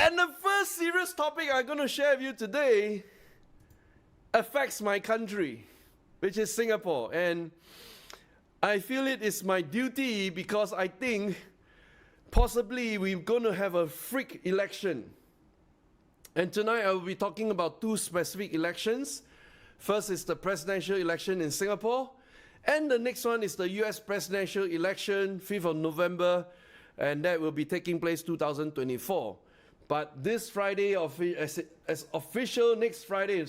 And the first serious topic I'm going to share with you today affects my country, which is Singapore. And I feel it is my duty because I think possibly we're going to have a freak election. And tonight I will be talking about two specific elections. First is the presidential election in Singapore, and the next one is the US presidential election, 5th of November, and that will be taking place 2024. But this Friday, as official, next Friday,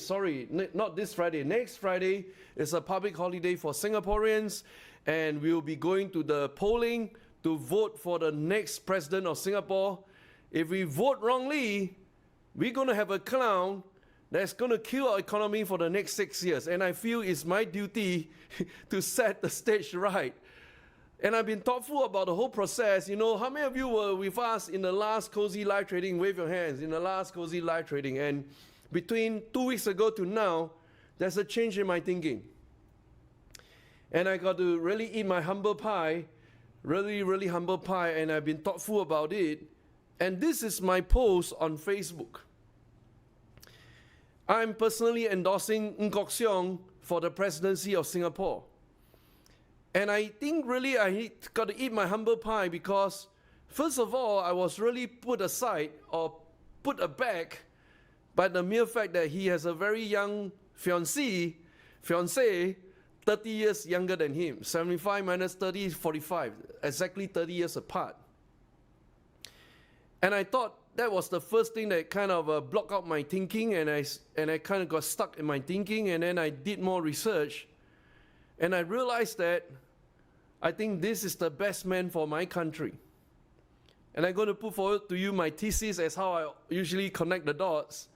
not this Friday, next Friday is a public holiday for Singaporeans, and we will be going to the polling to vote for the next president of Singapore. If we vote wrongly, we're going to have a clown that's going to kill our economy for the next 6 years. And I feel it's my duty to set the stage right. And I've been thoughtful about the whole process. You know, how many of you were with us in the last Cozy Live Trading? Wave your hands. In the last Cozy Live Trading. And between 2 weeks ago to now, there's a change in my thinking. And I got to really eat my humble pie, really humble pie, and I've been thoughtful about it. And this is my post on Facebook. I'm personally endorsing Ng Kok Siong for the presidency of Singapore. And I think really I got to eat my humble pie because, first of all, I was really put aside or put aback by the mere fact that he has a very young fiancée, 30 years younger than him. 75 minus 30 is 45, exactly 30 years apart. And I thought that was the first thing that kind of blocked out my thinking, and I kind of got stuck in my thinking, and then I did more research. And I realized that I think this is the best man for my country. And I'm going to put forward to you my thesis as how I usually connect the dots.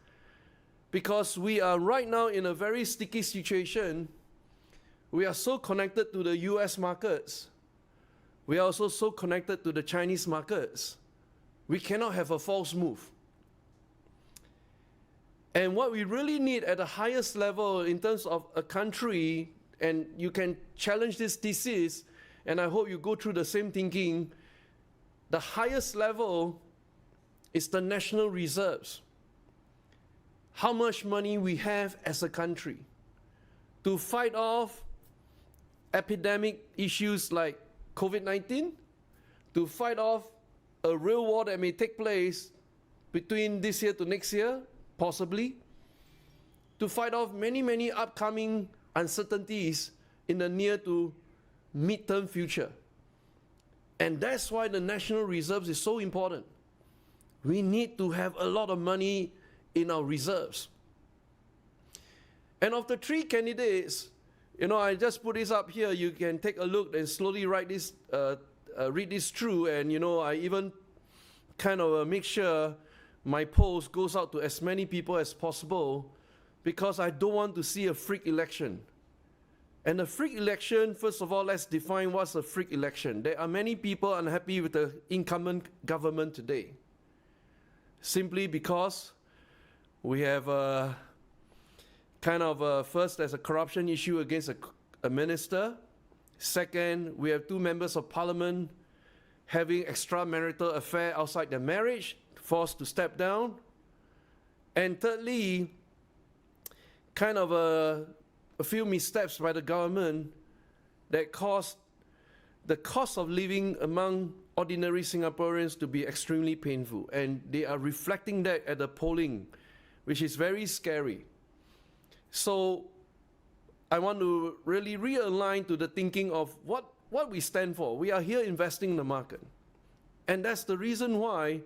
Because we are right now in a very sticky situation. We are so connected to the US markets. We are also so connected to the Chinese markets. We cannot have a false move. And what we really need at the highest level in terms of a country, and you can challenge this thesis, and I hope you go through the same thinking, the highest level is the national reserves. How much money we have as a country to fight off epidemic issues like COVID-19, to fight off a real war that may take place between this year to next year, possibly, to fight off many upcoming uncertainties in the near to mid-term future. And that's why the national reserves is so important. We need to have a lot of money in our reserves. And of the three candidates, you know, I just put this up here. You can take a look and slowly read this through. And, you know, I even kind of make sure my post goes out to as many people as possible because I don't want to see a freak election. And a freak election, first of all, let's define what's a freak election. There are many people unhappy with the incumbent government today, simply because we have first, there's a corruption issue against a minister. Second, we have two members of parliament having extramarital affair outside their marriage, forced to step down. And thirdly, kind of a few missteps by the government that caused the cost of living among ordinary Singaporeans to be extremely painful. And they are reflecting that at the polling, which is very scary. So I want to really realign to the thinking of what we stand for. We are here investing in the market. And that's the reason why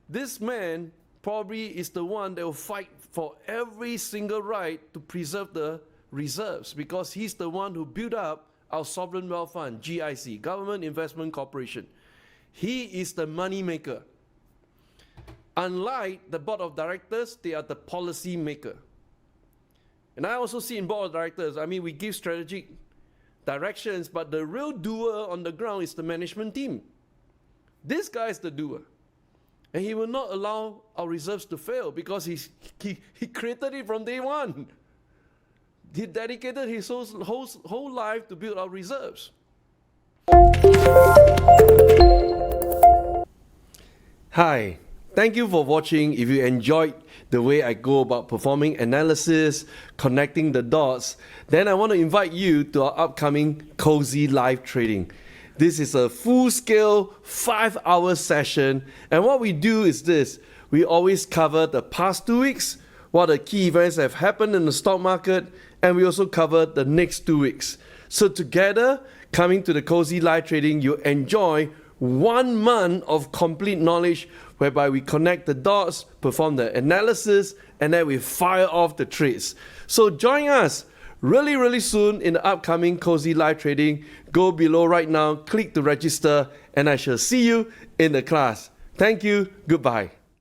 this man probably is the one that will fight for every single right to preserve the reserves, because he's the one who built up our Sovereign Wealth Fund, GIC, Government Investment Corporation. He is the money maker. Unlike the board of directors, they are the policy maker. And I also see in board of directors, I mean, we give strategic directions, but the real doer on the ground is the management team. This guy is the doer. And he will not allow our reserves to fail because he created it from day one. He dedicated his whole life to build our reserves. Hi, thank you for watching. If you enjoyed the way I go about performing analysis, connecting the dots, then I want to invite you to our upcoming Cozy Live Trading. This is a full-scale 5-hour session, and what we do is this. We always cover the past 2 weeks, what the key events have happened in the stock market, and we also cover the next 2 weeks. So together, coming to the Cozy Live Trading, you enjoy 1 month of complete knowledge whereby we connect the dots, perform the analysis, and then we fire off the trades. So join us really soon in the upcoming Cozy Live Trading. Go below right now, click to register, and I shall see you in the class. Thank you. Goodbye.